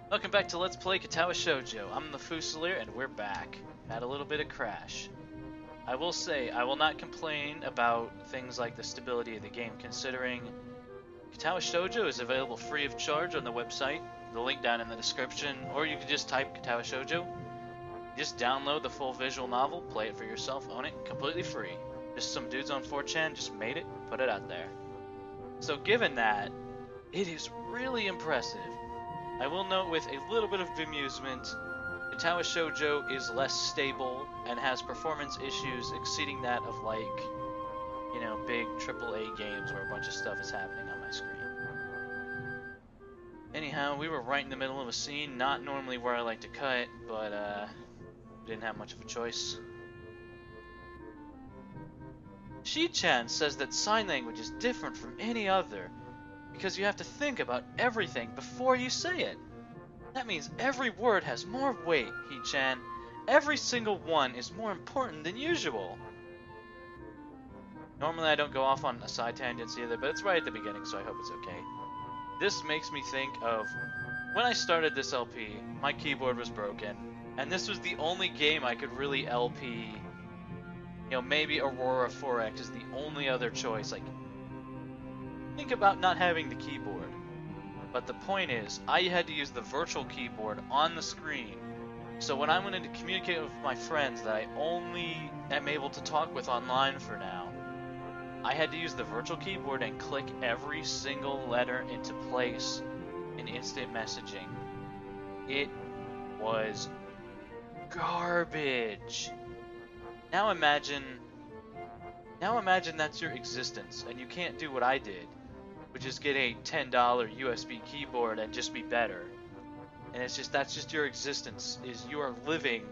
Welcome back to Let's Play Katawa Shoujo. I'm the Fusilier and we're back. Had a little bit of crash. I will say, I will not complain about things like the stability of the game, considering Katawa Shoujo is available free of charge on the website, the link down in the description, or you can just type Katawa Shoujo. Just download the full visual novel, play it for yourself, own it, completely free. Just some dudes on 4chan just made it, put it out there. So given that, it is really impressive. I will note with a little bit of bemusement, Katawa Shoujo is less stable and has performance issues exceeding that of like, you know, big AAA games where a bunch of stuff is happening on my screen. Anyhow, we were right in the middle of a scene, not normally where I like to cut, but didn't have much of a choice. Shi-chan says that sign language is different from any other, because you have to think about everything before you say it. That means every word has more weight, He-chan. Every single one is more important than usual. Normally I don't go off on side tangents either, but it's right at the beginning, so I hope it's okay. This makes me think of when I started this LP, my keyboard was broken, and this was the only game I could really LP. You know, maybe Aurora 4X is the only other choice. Like, think about not having the keyboard. But the point is, I had to use the virtual keyboard on the screen. So when I wanted to communicate with my friends that I only am able to talk with online for now, I had to use the virtual keyboard and click every single letter into place in instant messaging. It was garbage. Now imagine that's your existence, and you can't do what I did, which is get a $10 USB keyboard and just be better. And it's just, that's just your existence, is you are living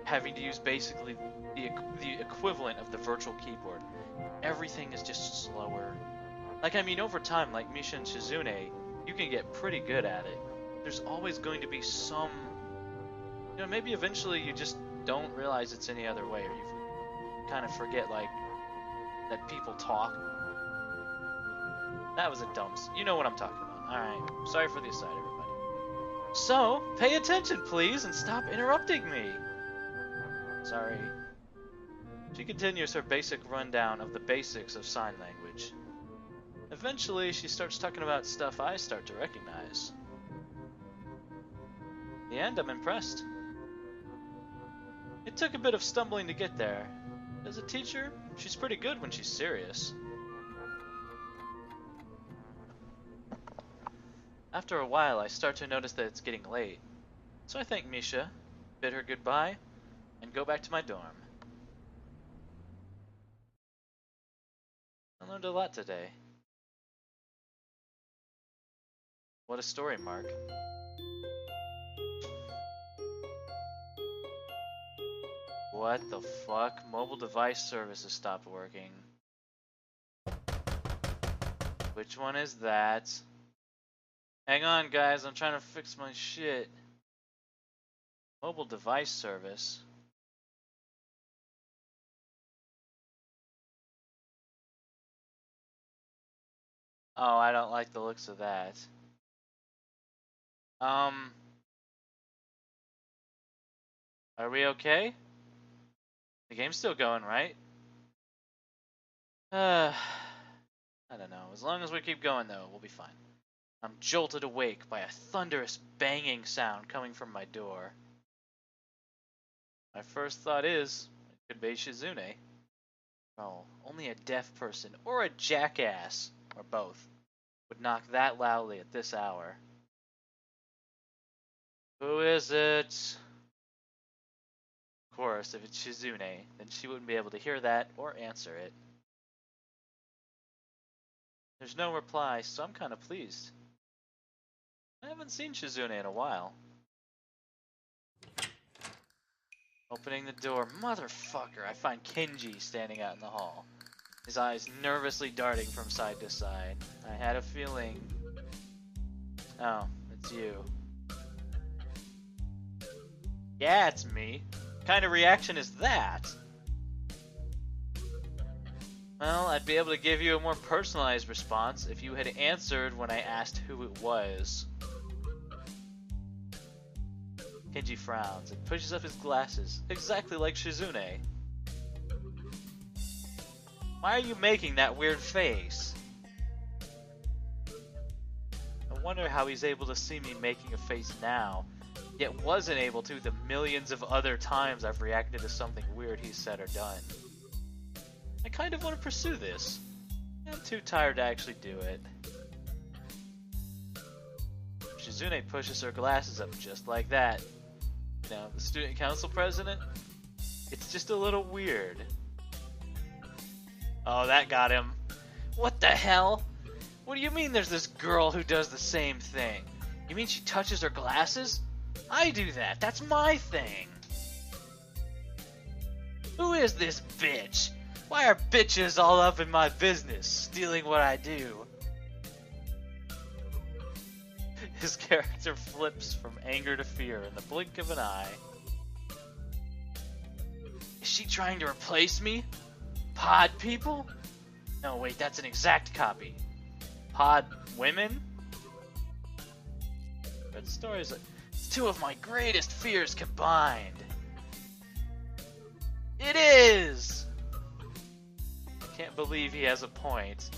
having to use basically the equivalent of the virtual keyboard. Everything is just slower. Like, I mean, over time, like Misha and Shizune, you can get pretty good at it. There's always going to be some, you know, maybe eventually you just don't realize it's any other way, or you kind of forget, like, that people talk. That was a dumb... You know what I'm talking about. Alright, sorry for the aside, everybody. So, pay attention, please, and stop interrupting me! Sorry. She continues her basic rundown of the basics of sign language. Eventually, she starts talking about stuff I start to recognize. In the end, I'm impressed. It took a bit of stumbling to get there. As a teacher, she's pretty good when she's serious. After a while, I start to notice that it's getting late. So I thank Misha, bid her goodbye, and go back to my dorm. I learned a lot today. What a story, Mark. What the fuck? Mobile device services stopped working. Which one is that? Hang on, guys, I'm trying to fix my shit. Mobile device service. Oh, I don't like the looks of that. Are we okay? The game's still going, right? I don't know. As long as we keep going, though, we'll be fine. I'm jolted awake by a thunderous banging sound coming from my door. My first thought is, it could be Shizune. Oh, only a deaf person or a jackass, or both, would knock that loudly at this hour. Who is it? Of course, if it's Shizune, then she wouldn't be able to hear that or answer it. There's no reply, so I'm kind of pleased. I haven't seen Shizune in a while. Opening the door. Motherfucker, I find Kenji standing out in the hall. His eyes nervously darting from side to side. I had a feeling... Oh, it's you. Yeah, it's me. What kind of reaction is that? Well, I'd be able to give you a more personalized response if you had answered when I asked who it was. Kenji frowns and pushes up his glasses, exactly like Shizune. Why are you making that weird face? I wonder how he's able to see me making a face now, yet wasn't able to the millions of other times I've reacted to something weird he's said or done. I kind of want to pursue this. I'm too tired to actually do it. Shizune pushes her glasses up just like that. You know, the student council president? It's just a little weird. Oh, that got him. What the hell? What do you mean there's this girl who does the same thing? You mean she touches her glasses? I do that. That's my thing. Who is this bitch? Why are bitches all up in my business, stealing what I do? His character flips from anger to fear in the blink of an eye. Is she trying to replace me? Pod people? No, wait, that's an exact copy. Pod women? But the story's like, it's two of my greatest fears combined. It is! I can't believe he has a point.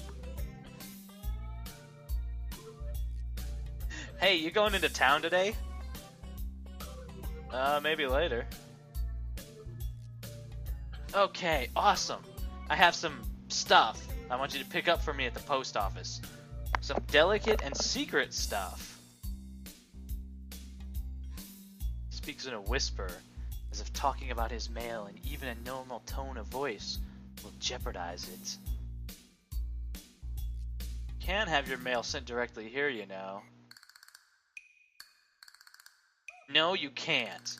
Hey, you going into town today? Maybe later. Okay, awesome. I have some stuff I want you to pick up for me at the post office. Some delicate and secret stuff. He speaks in a whisper, as if talking about his mail in even a normal tone of voice will jeopardize it. You can have your mail sent directly here, you know. No, you can't.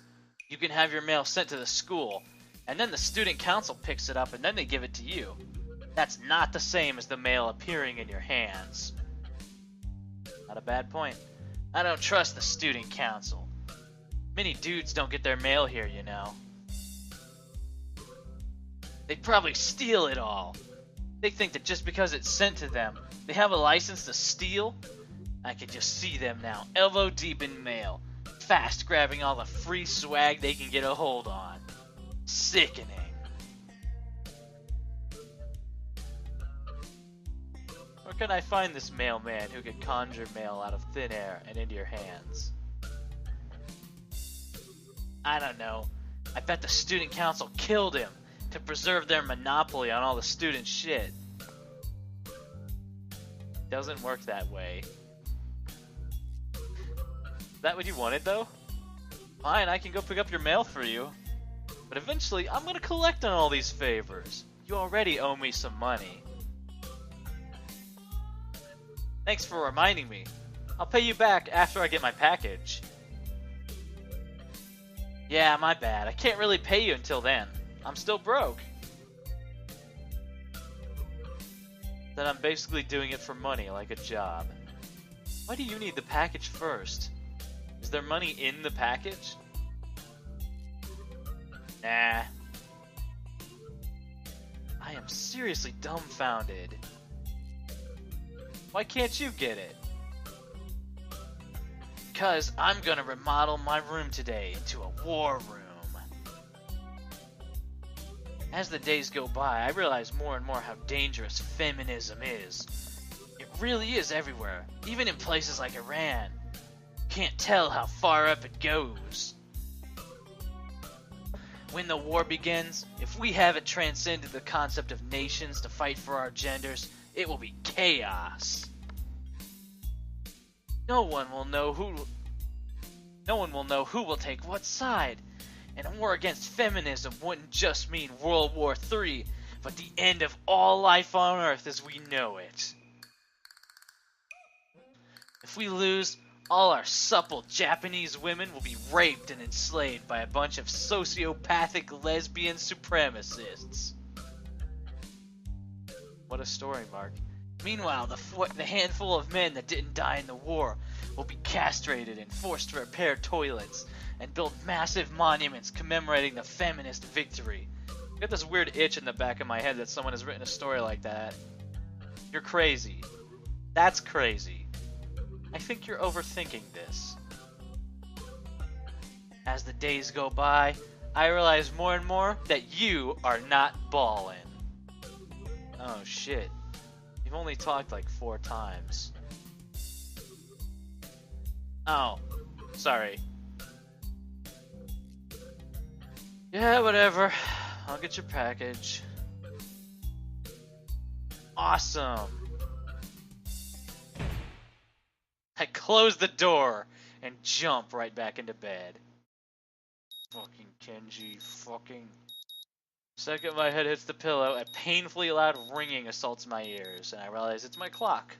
You can have your mail sent to the school, and then the student council picks it up and then they give it to you. That's not the same as the mail appearing in your hands. Not a bad point. I don't trust the student council. Many dudes don't get their mail here, you know. They'd probably steal it all. They think that just because it's sent to them, they have a license to steal? I can just see them now, elbow deep in mail, fast grabbing all the free swag they can get a hold on. Sickening. Where can I find this mailman who can conjure mail out of thin air and into your hands? I don't know. I bet the student council killed him to preserve their monopoly on all the student shit. Doesn't work that way. Is that what you wanted, though? Fine, I can go pick up your mail for you. But eventually, I'm gonna collect on all these favors. You already owe me some money. Thanks for reminding me. I'll pay you back after I get my package. Yeah, my bad. I can't really pay you until then. I'm still broke. Then I'm basically doing it for money, like a job. Why do you need the package first? Is there money in the package? Nah. I am seriously dumbfounded. Why can't you get it? Because I'm gonna remodel my room today into a war room. As the days go by, I realize more and more how dangerous feminism is. It really is everywhere, even in places like Iran. Can't tell how far up it goes. When the war begins, if we haven't transcended the concept of nations to fight for our genders, it will be chaos. No one will know who will take what side. And a war against feminism wouldn't just mean World War III, but the end of all life on Earth as we know it. If we lose, all our supple Japanese women will be raped and enslaved by a bunch of sociopathic lesbian supremacists. What a story, Mark. Meanwhile, the handful of men that didn't die in the war will be castrated and forced to repair toilets and build massive monuments commemorating the feminist victory. I got this weird itch in the back of my head that someone has written a story like that. You're crazy. That's crazy. I think you're overthinking this. As the days go by, I realize more and more that you are not ballin'. Oh shit. You've only talked like 4 times. Oh, sorry. Yeah, whatever. I'll get your package. Awesome. I close the door and jump right back into bed. Fucking Kenji, fucking. Second my head hits the pillow, a painfully loud ringing assaults my ears, and I realize it's my clock.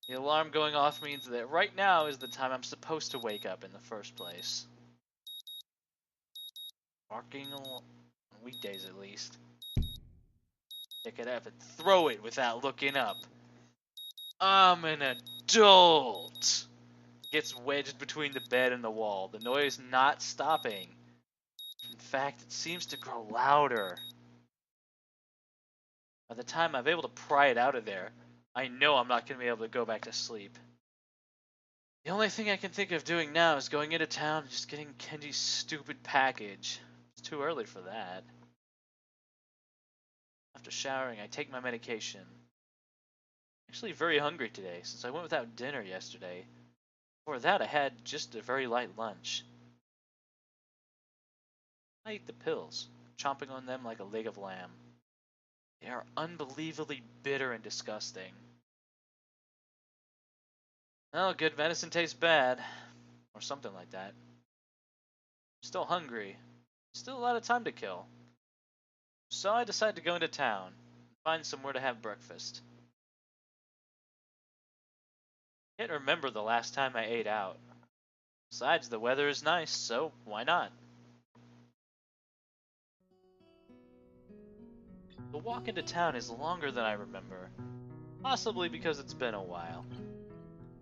The alarm going off means that right now is the time I'm supposed to wake up in the first place. Barking on weekdays at least. Pick it up and throw it without looking up. I'm an adult! Gets wedged between the bed and the wall, the noise not stopping. In fact, it seems to grow louder. By the time I'm able to pry it out of there, I know I'm not going to be able to go back to sleep. The only thing I can think of doing now is going into town and just getting Kenji's stupid package. It's too early for that. After showering, I take my medication. I'm actually very hungry today, since I went without dinner yesterday. Before that, I had just a very light lunch. I eat the pills, chomping on them like a leg of lamb. They are unbelievably bitter and disgusting. Well, good medicine tastes bad. Or something like that. I'm still hungry. Still a lot of time to kill. So I decide to go into town and find somewhere to have breakfast. I can't remember the last time I ate out. Besides, the weather is nice, so why not? The walk into town is longer than I remember. Possibly because it's been a while.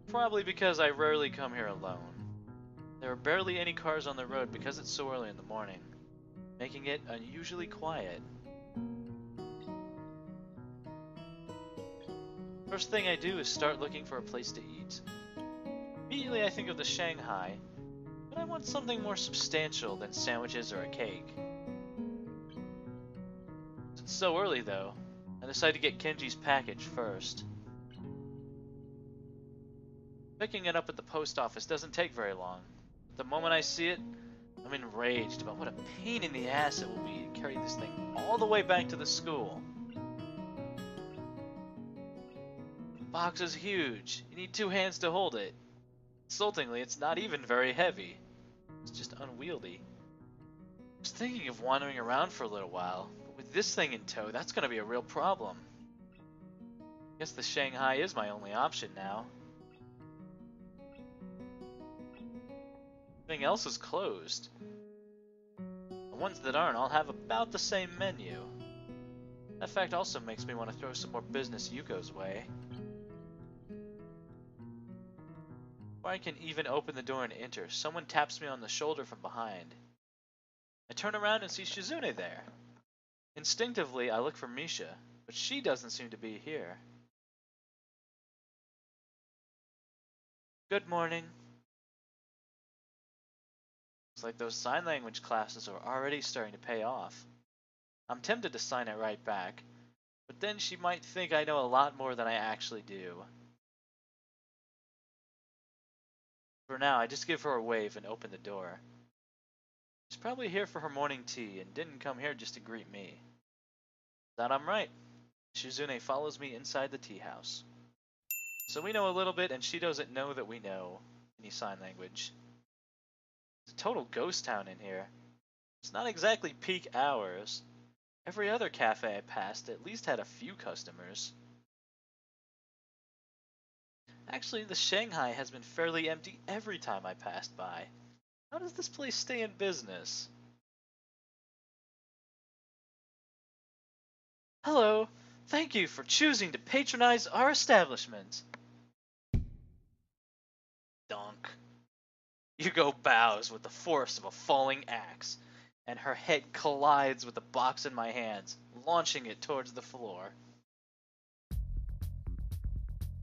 Probably because I rarely come here alone. There are barely any cars on the road because it's so early in the morning, making it unusually quiet. First thing I do is start looking for a place to eat. Immediately I think of the Shanghai, but I want something more substantial than sandwiches or a cake. It's so early though, I decide to get Kenji's package first. Picking it up at the post office doesn't take very long. The moment I see it, I'm enraged about what a pain in the ass it will be to carry this thing all the way back to the school. The box is huge. You need 2 hands to hold it. Insultingly, it's not even very heavy. It's just unwieldy. I was thinking of wandering around for a little while, but with this thing in tow, that's going to be a real problem. I guess the Shanghai is my only option now. Everything else is closed. The ones that aren't all have about the same menu. That fact also makes me want to throw some more business Yuko's way. Before I can even open the door and enter, someone taps me on the shoulder from behind. I turn around and see Shizune there. Instinctively, I look for Misha, but she doesn't seem to be here. Good morning. Looks like those sign language classes are already starting to pay off. I'm tempted to sign it right back, but then she might think I know a lot more than I actually do. For now, I just give her a wave and open the door. She's probably here for her morning tea and didn't come here just to greet me. That I'm right. Shizune follows me inside the tea house. So we know a little bit and she doesn't know that we know any sign language. It's a total ghost town in here. It's not exactly peak hours. Every other cafe I passed at least had a few customers. Actually, the Shanghai has been fairly empty every time I passed by. How does this place stay in business? Hello, thank you for choosing to patronize our establishment. Donk. Yuko bows with the force of a falling axe, and her head collides with the box in my hands, launching it towards the floor.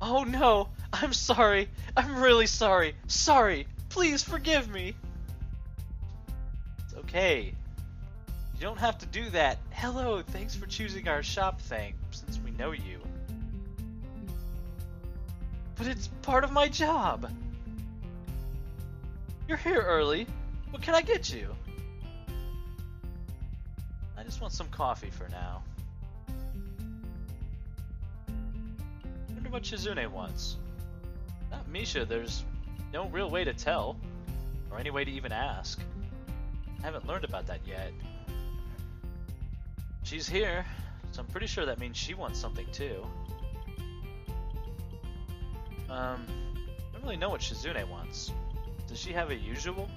Oh no! I'm sorry! I'm really sorry! Sorry! Please forgive me! Okay. You don't have to do that. Hello, thanks for choosing our shop thing, since we know you. But it's part of my job. You're here early. What can I get you? I just want some coffee for now. Wonder what Shizune wants. Not Misha, there's no real way to tell. Or any way to even ask. I haven't learned about that yet. She's here, so I'm pretty sure that means she wants something too. I don't really know what Shizune wants. Does she have a usual?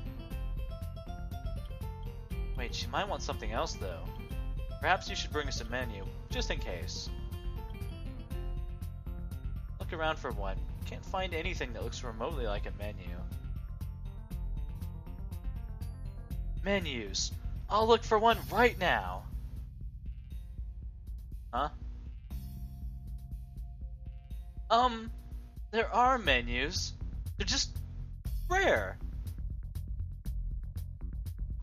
Wait, she might want something else though. Perhaps you should bring us a menu, just in case. Look around for one. Can't find anything that looks remotely like a menu. Menus. I'll look for one right now. Huh? There are menus. They're just rare.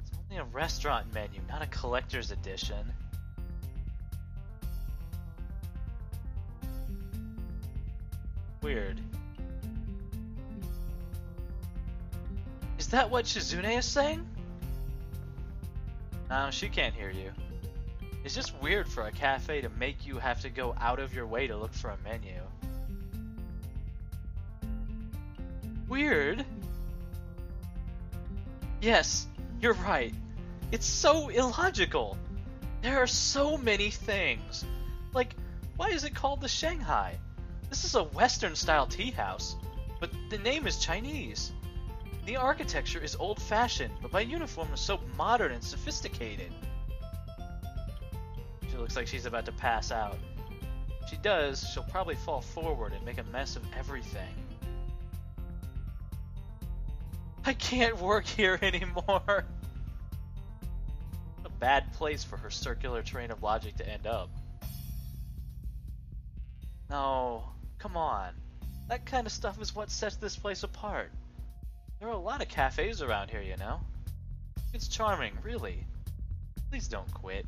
It's only a restaurant menu, not a collector's edition. Weird. Is that what Shizune is saying? No, she can't hear you. It's just weird for a cafe to make you have to go out of your way to look for a menu. Weird? Yes, you're right. It's so illogical. There are so many things. Like, why is it called the Shanghai? This is a Western-style tea house, but the name is Chinese. The architecture is old-fashioned, but my uniform is so modern and sophisticated. She looks like she's about to pass out. If she does, she'll probably fall forward and make a mess of everything. I can't work here anymore. What a bad place for her circular train of logic to end up. No, come on. That kind of stuff is what sets this place apart. There are a lot of cafes around here, you know? It's charming, really. Please don't quit.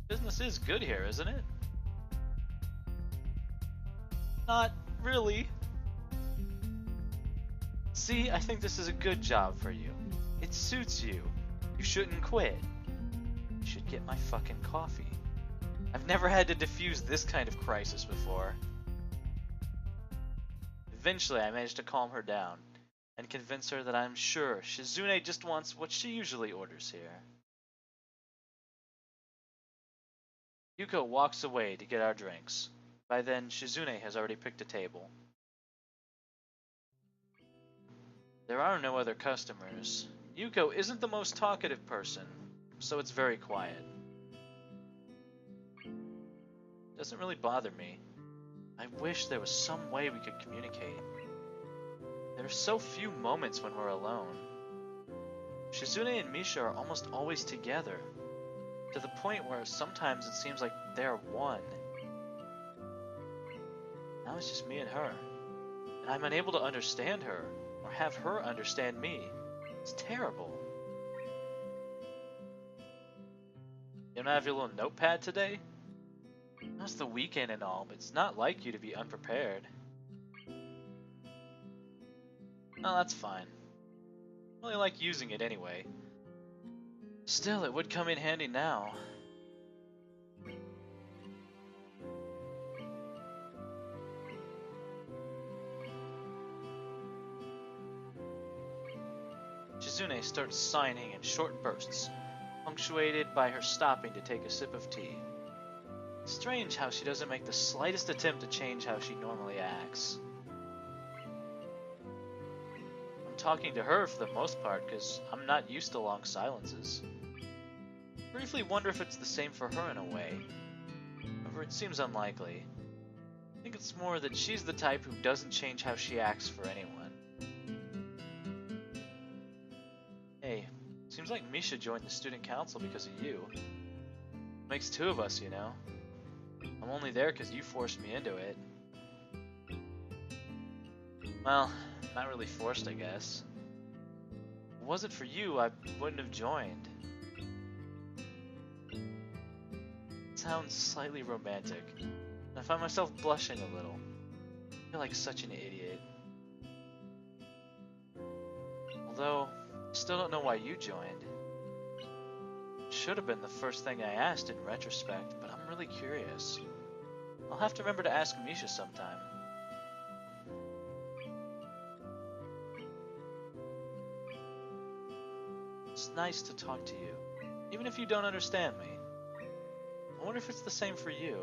Business is good here, isn't it? Not really. See, I think this is a good job for you. It suits you. You shouldn't quit. You should get my fucking coffee. I've never had to defuse this kind of crisis before. Eventually, I managed to calm her down and convince her that I'm sure Shizune just wants what she usually orders here. Yuko walks away to get our drinks. By then, Shizune has already picked a table. There are no other customers. Yuko isn't the most talkative person, so it's very quiet. Doesn't really bother me. I wish there was some way we could communicate. There are so few moments when we're alone. Shizune and Misha are almost always together, to the point where sometimes it seems like they're one. Now it's just me and her, and I'm unable to understand her, or have her understand me. It's terrible. You don't have your little notepad today? I know it's the weekend and all, but it's not like you to be unprepared. No, that's fine. I really like using it anyway. Still, it would come in handy now. Shizune starts signing in short bursts, punctuated by her stopping to take a sip of tea. Strange how she doesn't make the slightest attempt to change how she normally acts. I'm talking to her for the most part because I'm not used to long silences. I briefly wonder if it's the same for her in a way. However, it seems unlikely. I think it's more that she's the type who doesn't change how she acts for anyone. Hey, seems like Misha joined the student council because of you. Makes two of us, you know. I'm only there because you forced me into it. Well, not really forced, I guess. If it wasn't for you, I wouldn't have joined. sounds slightly romantic. I find myself blushing a little. I feel like such an idiot. Although, I still don't know why you joined. Should have been the first thing I asked in retrospect, but I'm really curious. I'll have to remember to ask Misha sometime. It's nice to talk to you, even if you don't understand me. I wonder if it's the same for you.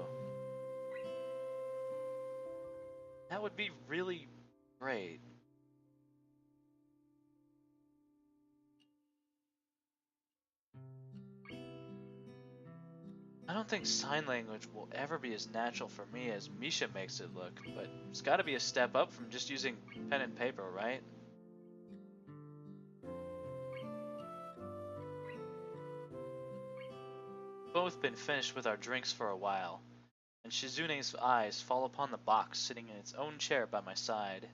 That would be really great. I don't think sign language will ever be as natural for me as Misha makes it look, but it's gotta be a step up from just using pen and paper, right? Both been finished with our drinks for a while, and Shizune's eyes fall upon the box sitting in its own chair by my side.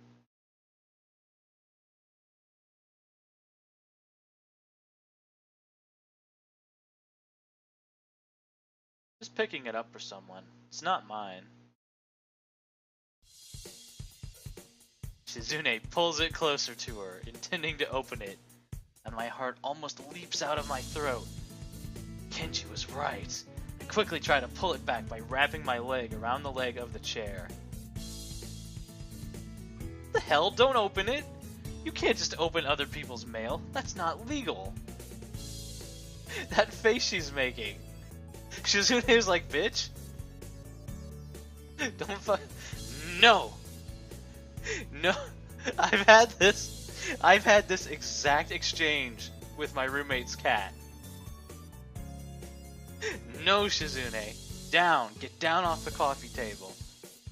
Just picking it up for someone. It's not mine. Shizune pulls it closer to her, intending to open it, and my heart almost leaps out of my throat. Kenji was right. I quickly try to pull it back by wrapping my leg around the leg of the chair. What the hell? Don't open it! You can't just open other people's mail. That's not legal. That face she's making. Shizune is like, bitch. Don't fuck. No! No! I've had this exact exchange with my roommate's cat. No, Shizune. Down. Get down off the coffee table.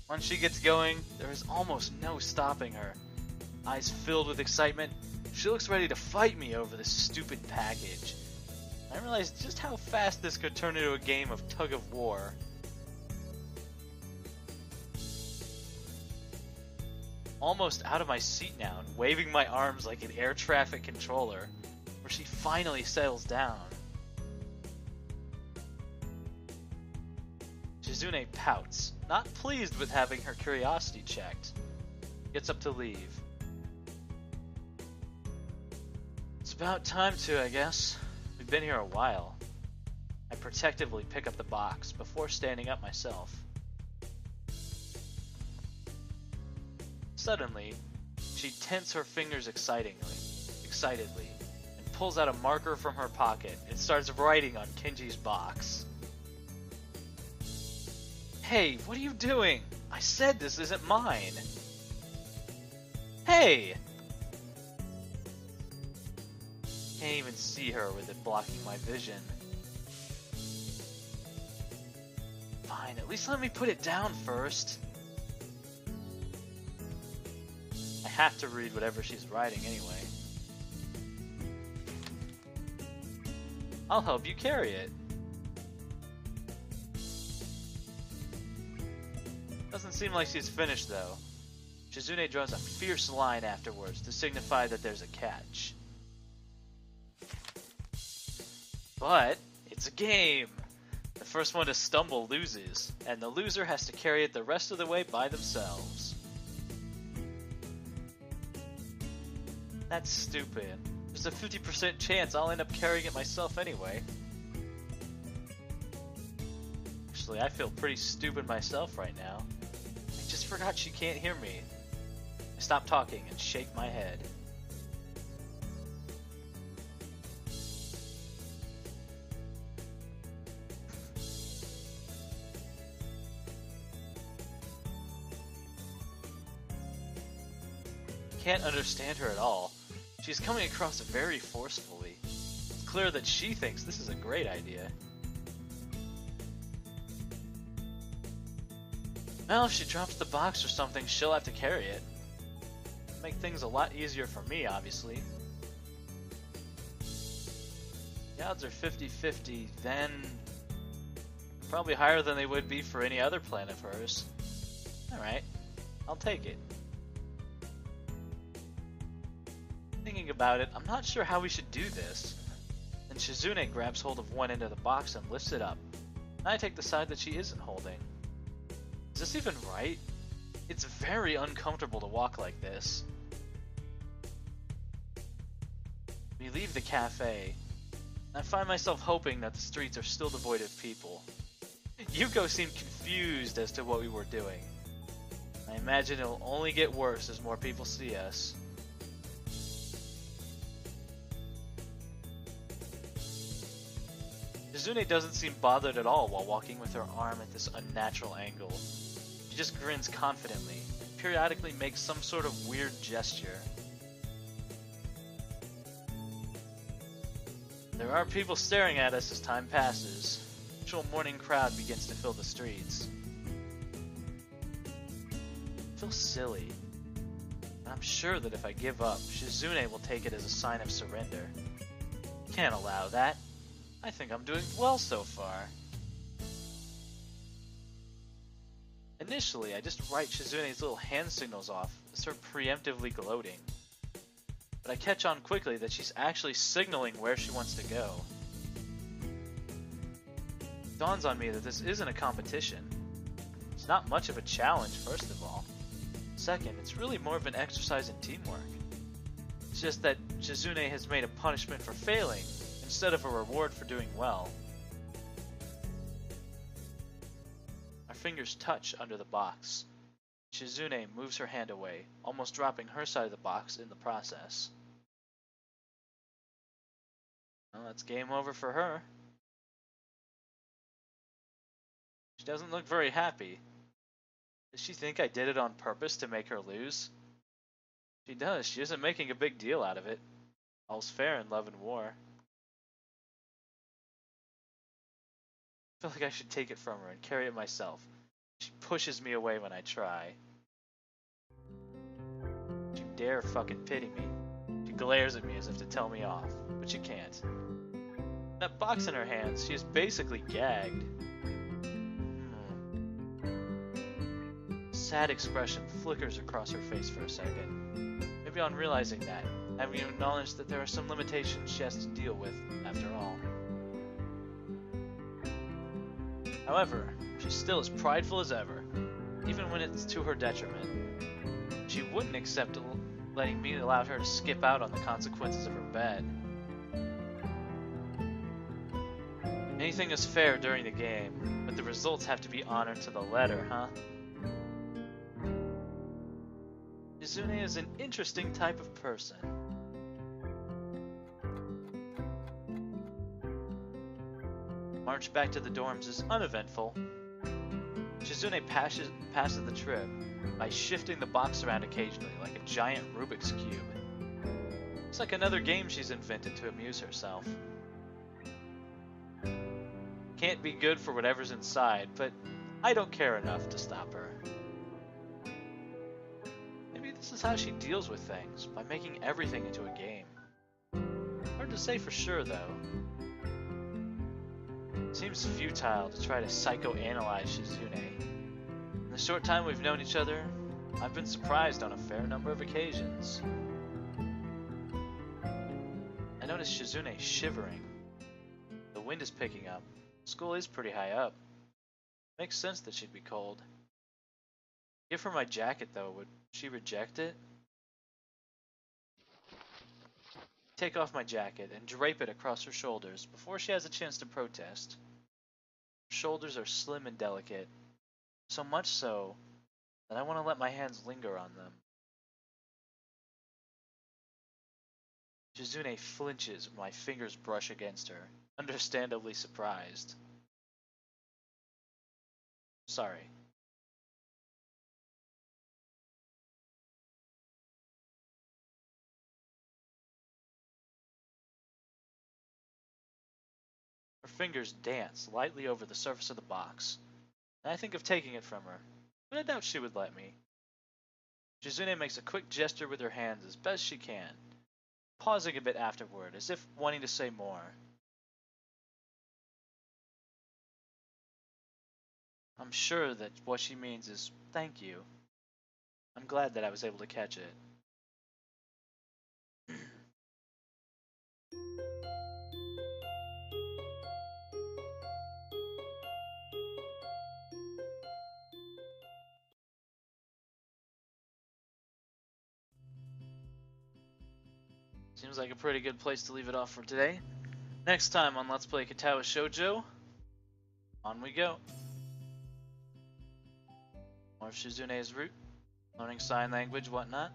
Once she gets going, there is almost no stopping her. Eyes filled with excitement, she looks ready to fight me over this stupid package. I realized just how fast this could turn into a game of tug of war. Almost out of my seat now and waving my arms like an air traffic controller, where she finally settles down. Shizune pouts, not pleased with having her curiosity checked. Gets up to leave. It's about time to, I guess. We've been here a while. I protectively pick up the box before standing up myself. Suddenly, she tenses her fingers excitedly, and pulls out a marker from her pocket and starts writing on Kenji's box. Hey, what are you doing? I said this isn't mine. Hey! Can't even see her with it blocking my vision. Fine, at least let me put it down first. I have to read whatever she's writing anyway. I'll help you carry it. Doesn't seem like she's finished though. Shizune draws a fierce line afterwards to signify that there's a catch. But it's a game! The first one to stumble loses, and the loser has to carry it the rest of the way by themselves. That's stupid. There's a 50% chance I'll end up carrying it myself anyway. Actually, I feel pretty stupid myself right now. I just forgot she can't hear me. I stop talking and shake my head. Can't understand her at all. She's coming across very forcefully. It's clear that she thinks this is a great idea. Well, if she drops the box or something, she'll have to carry it. Make things a lot easier for me, obviously. The odds are 50-50, then probably higher than they would be for any other plan of hers. Alright, I'll take it. Thinking about it, I'm not sure how we should do this. Then Shizune grabs hold of one end of the box and lifts it up. I take the side that she isn't holding. Is this even right? It's very uncomfortable to walk like this. We leave the cafe. I find myself hoping that the streets are still devoid of people. Yuko seemed confused as to what we were doing. I imagine it'll only get worse as more people see us. Shizune doesn't seem bothered at all while walking with her arm at this unnatural angle. She just grins confidently, and periodically makes some sort of weird gesture. There are people staring at us as time passes. The usual morning crowd begins to fill the streets. I feel silly, but I'm sure that if I give up, Shizune will take it as a sign of surrender. Can't allow that. I think I'm doing well so far. Initially, I just write Shizune's little hand signals off as her preemptively gloating. But I catch on quickly that she's actually signaling where she wants to go. It dawns on me that this isn't a competition. It's not much of a challenge, first of all. Second, it's really more of an exercise in teamwork. It's just that Shizune has made a punishment for failing instead of a reward for doing well. Our fingers touch under the box. Shizune moves her hand away, almost dropping her side of the box in the process. Well, that's game over for her. She doesn't look very happy. Does she think I did it on purpose to make her lose? She does. She isn't making a big deal out of it. All's fair in love and war. I feel like I should take it from her and carry it myself. She pushes me away when I try. She dare fucking pity me. She glares at me as if to tell me off, but she can't. That box in her hands, she is basically gagged. Sad expression flickers across her face for a second. Maybe on realizing that, having acknowledged that there are some limitations she has to deal with, after all. However, she's still as prideful as ever, even when it's to her detriment. She wouldn't accept letting me allow her to skip out on the consequences of her bet. Anything is fair during the game, but the results have to be honored to the letter, huh? Shizune is an interesting type of person. March back to the dorms is uneventful. Shizune passes the trip by shifting the box around occasionally like a giant Rubik's Cube. It's like another game she's invented to amuse herself. Can't be good for whatever's inside, but I don't care enough to stop her. Maybe this is how she deals with things, by making everything into a game. Hard to say for sure, though. It seems futile to try to psychoanalyze Shizune. In the short time we've known each other, I've been surprised on a fair number of occasions. I notice Shizune shivering. The wind is picking up. School is pretty high up. Makes sense that she'd be cold. Give her my jacket though, would she reject it? Take off my jacket and drape it across her shoulders before she has a chance to protest. Her shoulders are slim and delicate, so much so that I want to let my hands linger on them. Shizune flinches when my fingers brush against her, understandably surprised. Sorry. Her fingers dance lightly over the surface of the box, and I think of taking it from her, but I doubt she would let me. Shizune makes a quick gesture with her hands as best she can, pausing a bit afterward as if wanting to say more. I'm sure that what she means is thank you. I'm glad that I was able to catch it. Seems like a pretty good place to leave it off for today. Next time on Let's Play Katawa Shoujo, on we go. More of Shizune's route, learning sign language, whatnot.